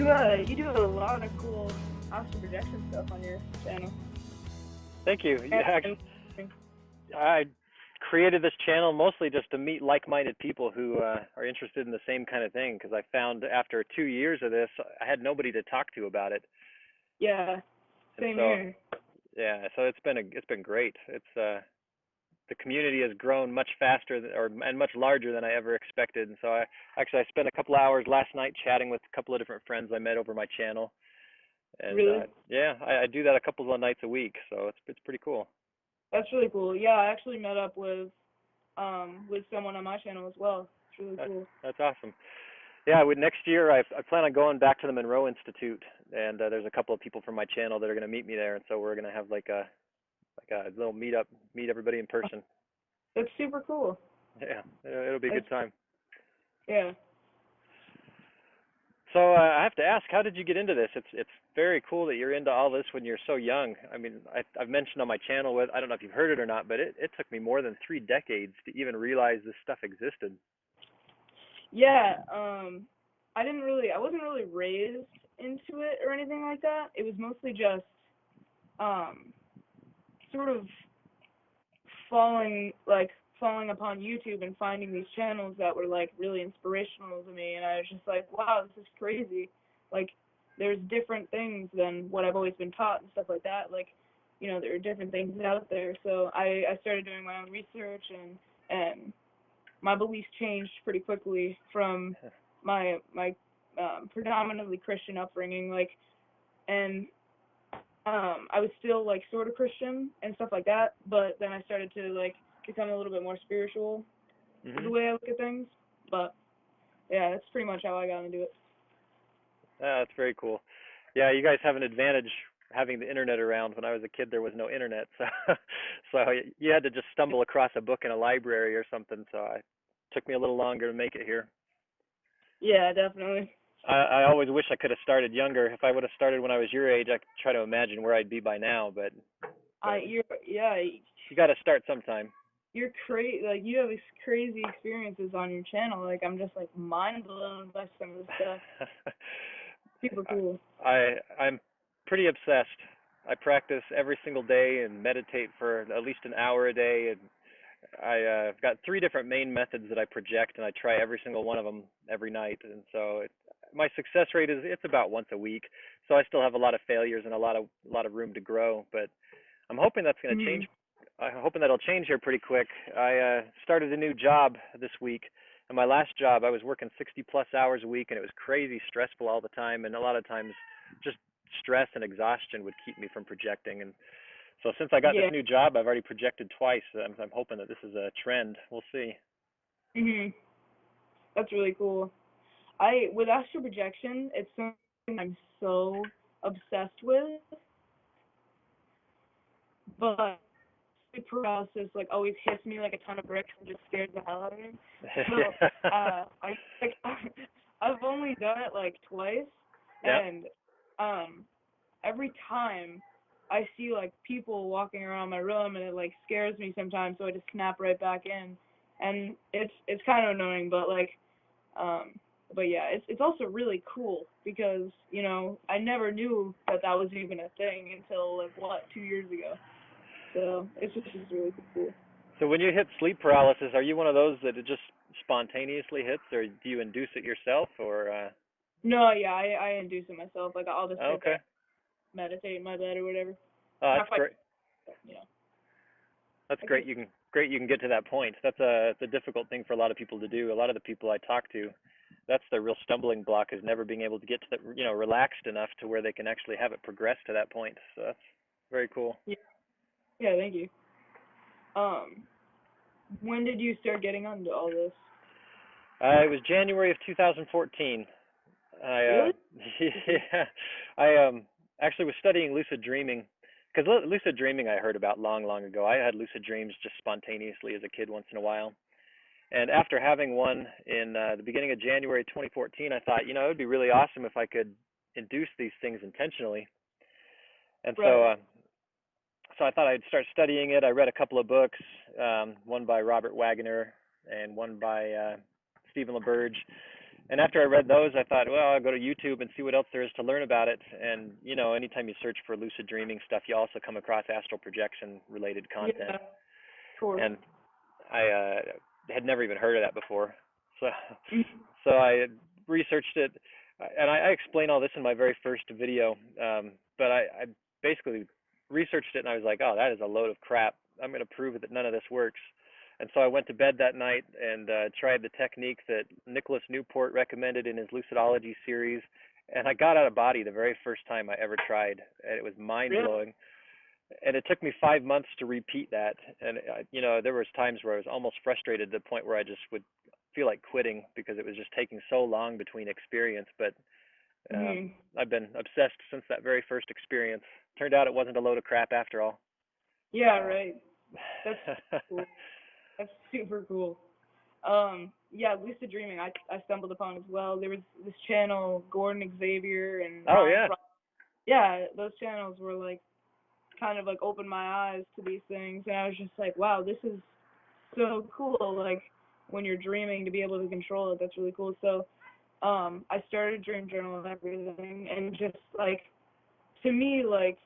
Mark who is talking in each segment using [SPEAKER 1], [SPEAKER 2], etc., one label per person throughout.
[SPEAKER 1] you do a lot of cool astral projection stuff on your channel.
[SPEAKER 2] Thank you.
[SPEAKER 1] And
[SPEAKER 2] I created this channel mostly just to meet like-minded people who are interested in the same kind of thing. Because I found after 2 years of this, I had nobody to talk to about it,
[SPEAKER 1] yeah,
[SPEAKER 2] and
[SPEAKER 1] same
[SPEAKER 2] so
[SPEAKER 1] here.
[SPEAKER 2] yeah, so it's been great. It's the community has grown much faster and much larger than I ever expected. And so I spent a couple hours last night chatting with a couple of different friends I met over my channel, and
[SPEAKER 1] Really,
[SPEAKER 2] yeah, I do that a couple of nights a week, so it's pretty cool.
[SPEAKER 1] that's really cool. Yeah, I actually met up with someone on my channel as well. It's really
[SPEAKER 2] That,
[SPEAKER 1] cool.
[SPEAKER 2] that's awesome. Yeah, next year I plan on going back to the Monroe Institute, and there's a couple of people from my channel that are going to meet me there, and so we're going to have like a little meetup, meet everybody in person.
[SPEAKER 1] That's super cool.
[SPEAKER 2] Yeah, it'll be a
[SPEAKER 1] That's
[SPEAKER 2] good time.
[SPEAKER 1] yeah.
[SPEAKER 2] So I have to ask, how did you get into this? It's very cool that you're into all this when you're so young. I mean, I've mentioned on my channel I don't know if you've heard it or not, but it took me more than 3 decades to even realize this stuff existed.
[SPEAKER 1] Yeah, I wasn't really raised into it or anything like that. It was mostly just um, sort of falling falling upon YouTube and finding these channels that were like really inspirational to me, and I was just like, wow, this is crazy. Like, there's different things than what I've always been taught and stuff like that. Like, there are different things out there. So I started doing my own research, and my beliefs changed pretty quickly from my predominantly Christian upbringing, and I was still like sort of Christian and stuff like that, but then I started to like become a little bit more spiritual is the
[SPEAKER 2] Mhm.
[SPEAKER 1] way I look at things. But yeah, that's pretty much how I got into it.
[SPEAKER 2] That's very cool. Yeah, you guys have an advantage having the internet around. When I was a kid, there was no internet, so so you had to just stumble across a book in a library or something. So it took me a little longer to make it here.
[SPEAKER 1] Yeah, definitely.
[SPEAKER 2] I always wish I could have started younger. If I would have started when I was your age, I could try to imagine where I'd be by now. But
[SPEAKER 1] You're yeah,
[SPEAKER 2] you got to start sometime.
[SPEAKER 1] you're crazy. Like you have these crazy experiences on your channel. Like I'm just like mind blown by some of the stuff. Super cool.
[SPEAKER 2] I'm pretty obsessed. I practice every single day and meditate for at least an hour a day. And I've got 3 different main methods that I project, and I try every single one of them every night. And so my success rate is it's about once a week. So I still have a lot of failures and a lot of room to grow. But I'm hoping that's going to change.
[SPEAKER 1] Mhm.
[SPEAKER 2] I'm hoping that'll change here pretty quick. I started a new job this week. And my last job, I was working 60 plus hours a week, and it was crazy stressful all the time. And a lot of times, just stress and exhaustion would keep me from projecting. And so since I got this
[SPEAKER 1] Yeah.
[SPEAKER 2] new job, I've already projected twice. I'm hoping that this is a trend. We'll see.
[SPEAKER 1] Mhm. That's really cool. I with astral projection, it's something I'm so obsessed with, but sleep paralysis like always hits me like a ton of bricks and just scares the hell out of me. So
[SPEAKER 2] Yeah.
[SPEAKER 1] I like I've only done it like twice,
[SPEAKER 2] Yeah.
[SPEAKER 1] and every time I see like people walking around my room and it like scares me sometimes, so I just snap right back in, and it's kind of annoying, um but yeah, it's also really cool because I never knew that that was even a thing until like what 2 years ago. So it's just really cool.
[SPEAKER 2] So when you hit sleep paralysis, are you one of those that it just spontaneously hits, or do you induce it yourself, or
[SPEAKER 1] No, yeah, I induce it myself. Like I'll just sit there,
[SPEAKER 2] okay.
[SPEAKER 1] meditate in my bed or whatever.
[SPEAKER 2] Oh, that's
[SPEAKER 1] Not quite,
[SPEAKER 2] great.
[SPEAKER 1] but,
[SPEAKER 2] That's
[SPEAKER 1] I
[SPEAKER 2] great.
[SPEAKER 1] guess.
[SPEAKER 2] You can get to that point. It's a difficult thing for a lot of people to do. A lot of the people I talk to, that's their real stumbling block, is never being able to get to the relaxed enough to where they can actually have it progress to that point. So that's very cool.
[SPEAKER 1] Yeah, yeah, thank you. Um, when did you start getting onto all this?
[SPEAKER 2] It was January of 2014. I
[SPEAKER 1] Really?
[SPEAKER 2] yeah, I actually was studying lucid dreaming, because lucid dreaming I heard about long, long ago. I had lucid dreams just spontaneously as a kid once in a while. And after having one in the beginning of January 2014, I thought, it would be really awesome if I could induce these things intentionally. And so,
[SPEAKER 1] Right.
[SPEAKER 2] so I thought I'd start studying it. I read a couple of books, one by Robert Wagner and one by Stephen LaBerge. And after I read those, I thought, well, I'll go to YouTube and see what else there is to learn about it. And anytime you search for lucid dreaming stuff, you also come across astral projection related content.
[SPEAKER 1] Yeah, of course.
[SPEAKER 2] And I had never even heard of that before. So
[SPEAKER 1] Mhm.
[SPEAKER 2] so I researched it, and I explain all this in my very first video. But I basically researched it, and I was like, oh, that is a load of crap. I'm going to prove that none of this works. And so I went to bed that night and tried the technique that Nicholas Newport recommended in his Lucidology series. And I got out of body the very first time I ever tried, and it was mind
[SPEAKER 1] Really?
[SPEAKER 2] blowing. And it took me 5 months to repeat that. And there was times where I was almost frustrated to the point where I just would feel like quitting because it was just taking so long between experience. But
[SPEAKER 1] Mhm.
[SPEAKER 2] I've been obsessed since that very first experience. Turned out it wasn't a load of crap after all.
[SPEAKER 1] Yeah, right. That's cool. That's super cool. Yeah, lucid dreaming I stumbled upon as well. There was this channel, Gordon Xavier and
[SPEAKER 2] Oh
[SPEAKER 1] Ryan
[SPEAKER 2] yeah.
[SPEAKER 1] Cro- Yeah, those channels were like kind of like opened my eyes to these things, and I was just like, wow, this is so cool. Like when you're dreaming to be able to control it, that's really cool. So I started dream journal and everything, and just like to me, like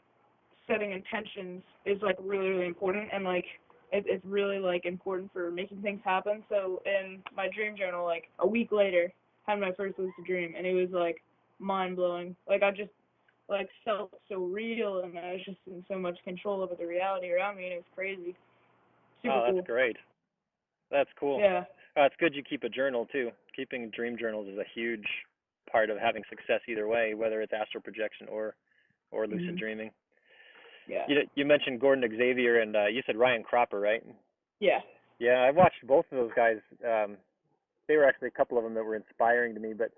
[SPEAKER 1] setting intentions is like really really important, and like it's really like important for making things happen. So in my dream journal, like a week later, I had my first lucid dream, and it was like mind blowing. Like I just like felt so real, and I was just in so much control over the reality around me, and it was crazy, super
[SPEAKER 2] Oh, that's
[SPEAKER 1] cool.
[SPEAKER 2] great. That's cool.
[SPEAKER 1] Yeah.
[SPEAKER 2] It's good you keep a journal too. Keeping dream journals is a huge part of having success either way, whether it's astral projection or lucid
[SPEAKER 1] Mhm.
[SPEAKER 2] dreaming.
[SPEAKER 1] Yeah.
[SPEAKER 2] You mentioned Gordon Xavier and you said Ryan Cropper, right?
[SPEAKER 1] Yeah.
[SPEAKER 2] Yeah, I watched both of those guys. They were actually a couple of them that were inspiring to me, but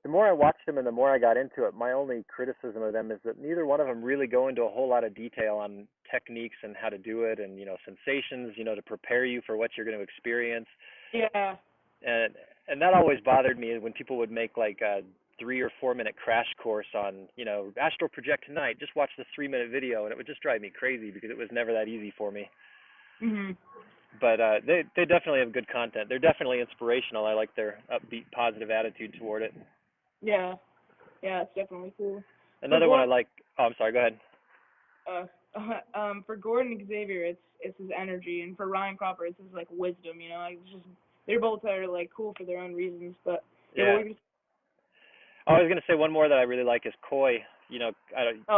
[SPEAKER 2] the more I watched them and the more I got into it, my only criticism of them is that neither one of them really go into a whole lot of detail on techniques and how to do it and sensations, to prepare you for what you're going to experience.
[SPEAKER 1] Yeah.
[SPEAKER 2] and and that always bothered me when people would make like a 3 or 4 minute crash course on astral project tonight, just watch this 3 minute video, and it would just drive me crazy because it was never that easy for me.
[SPEAKER 1] Mhm.
[SPEAKER 2] But they definitely have good content. They're definitely inspirational. I like their upbeat positive attitude toward it.
[SPEAKER 1] Yeah. Yeah, it's definitely cool. For
[SPEAKER 2] Another one I
[SPEAKER 1] Gordon,
[SPEAKER 2] like. Oh, I'm sorry, go ahead.
[SPEAKER 1] uh, for Gordon Xavier, it's his energy, and for Ryan Cropper, it's his like wisdom. You know, like it's just they're both are like cool for their own reasons. But yeah, what
[SPEAKER 2] Yeah.
[SPEAKER 1] were you?
[SPEAKER 2] I was going to say one more that I really like is Coy.
[SPEAKER 1] Oh,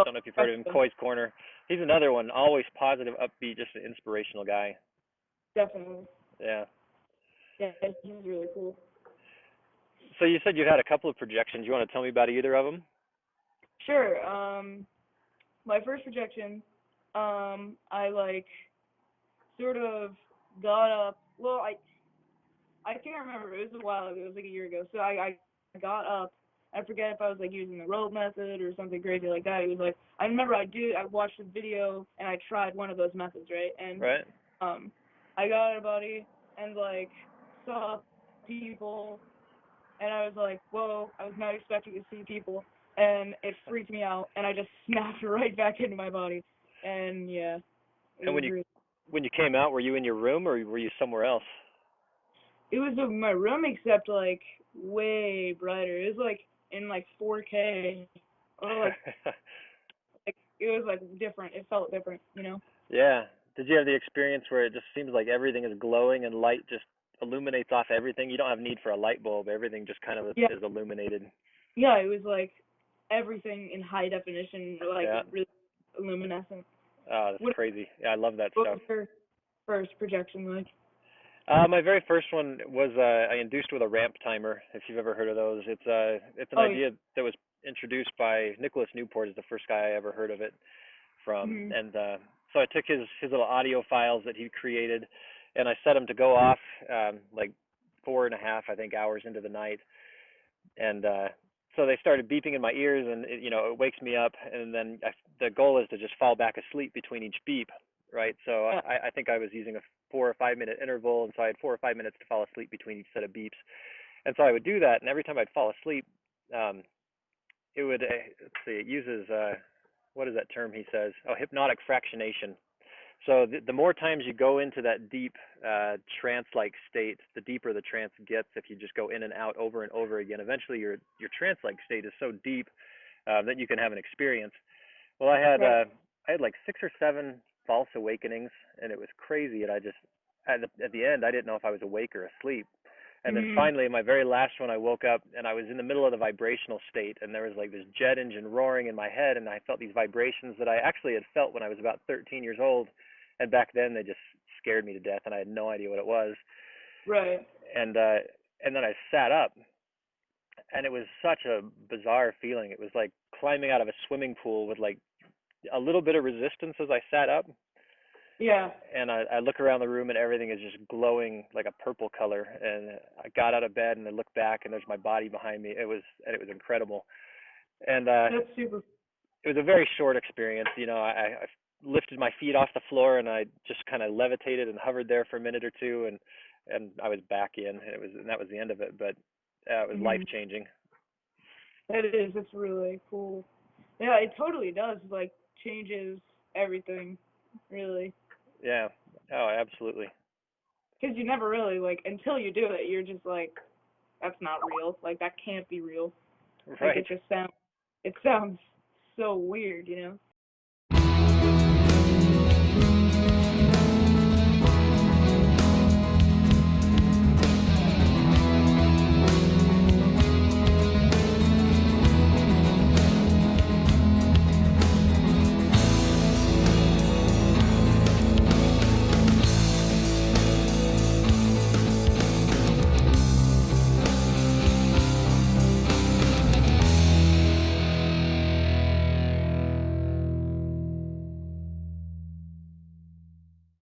[SPEAKER 2] Don't know if you've heard of him,
[SPEAKER 1] definitely,
[SPEAKER 2] Coy's Corner. He's another one, always positive, upbeat, just an inspirational guy.
[SPEAKER 1] definitely.
[SPEAKER 2] Yeah.
[SPEAKER 1] Yeah, he's really cool.
[SPEAKER 2] So you said you've had a couple of projections. You want to tell me about either of them?
[SPEAKER 1] Sure. My first projection, I like sort of got up. Well, I can't remember. It was a while ago. It was like a year ago. So I got up. I forget if I was like using the rope method or something crazy like that. It was like I remember I watched a video and I tried one of those methods, right? And
[SPEAKER 2] Right.
[SPEAKER 1] um I got out of body and like saw people, and I was like, whoa, I was not expecting to see people, and it freaked me out, and I just snapped right back into my body. And yeah, it
[SPEAKER 2] And
[SPEAKER 1] was really
[SPEAKER 2] when you came out, were you in your room or were you somewhere else?
[SPEAKER 1] it was my room, except like way brighter. It was like in like 4K, or like it was like different. It felt different, you know.
[SPEAKER 2] Yeah. Did you have the experience where it just seems like everything is glowing and light just illuminates off everything? You don't have need for a light bulb. Everything just kind of
[SPEAKER 1] Yeah,
[SPEAKER 2] is illuminated.
[SPEAKER 1] yeah. It was like everything in high definition, like
[SPEAKER 2] Yeah.
[SPEAKER 1] really luminescent.
[SPEAKER 2] Oh, that's
[SPEAKER 1] What
[SPEAKER 2] crazy. Yeah, I love that
[SPEAKER 1] what
[SPEAKER 2] stuff.
[SPEAKER 1] was your first projection like?
[SPEAKER 2] My very first one was I induced with a ramp timer. If you've ever heard of those, it's an
[SPEAKER 1] Oh yeah.
[SPEAKER 2] idea that was introduced by Nicholas Newport. Is the first guy I ever heard of it from,
[SPEAKER 1] Mhm.
[SPEAKER 2] and so I took his little audio files that he created, and I set them to go off like 4.5, I think, hours into the night, and so they started beeping in my ears, and it wakes me up, and then the goal is to just fall back asleep between each beep, right? So
[SPEAKER 1] Yeah.
[SPEAKER 2] I think I was using a 4 or 5 minute interval, and so I had 4 or 5 minutes to fall asleep between each set of beeps, and so I would do that, and every time I'd fall asleep, um, it would let's see, it uses what is that term he says? Oh, hypnotic fractionation. So the more times you go into that deep trance-like state, the deeper the trance gets. If you just go in and out over and over again, eventually your trance-like state is so deep that you can have an experience. Well,
[SPEAKER 1] Right.
[SPEAKER 2] I had like 6 or 7 false awakenings, and it was crazy. And I just at the end, I didn't know if I was awake or asleep. And then
[SPEAKER 1] Mhm.
[SPEAKER 2] finally, my very last one, I woke up and I was in the middle of the vibrational state, and there was like this jet engine roaring in my head, and I felt these vibrations that I actually had felt when I was about 13 years old, and back then they just scared me to death, and I had no idea what it was.
[SPEAKER 1] Right.
[SPEAKER 2] And uh, and then I sat up, and it was such a bizarre feeling. It was like climbing out of a swimming pool with like a little bit of resistance as I sat up,
[SPEAKER 1] Yeah.
[SPEAKER 2] and I look around the room and everything is just glowing like a purple color. And I got out of bed and I looked back and there's my body behind me. It was incredible. And
[SPEAKER 1] That's super.
[SPEAKER 2] it was a very short experience. I lifted my feet off the floor and I just kind of levitated and hovered there for a minute or two, and I was back in. And that was the end of it. But it was life
[SPEAKER 1] Mhm.
[SPEAKER 2] changing.
[SPEAKER 1] It is. It's really cool. Yeah, it totally does. Like changes everything, really.
[SPEAKER 2] Yeah. Oh, absolutely.
[SPEAKER 1] Because you never really like until you do it, you're just like, that's not real. Like that can't be real. Like
[SPEAKER 2] Right.
[SPEAKER 1] it just sounds. It sounds so weird, you know.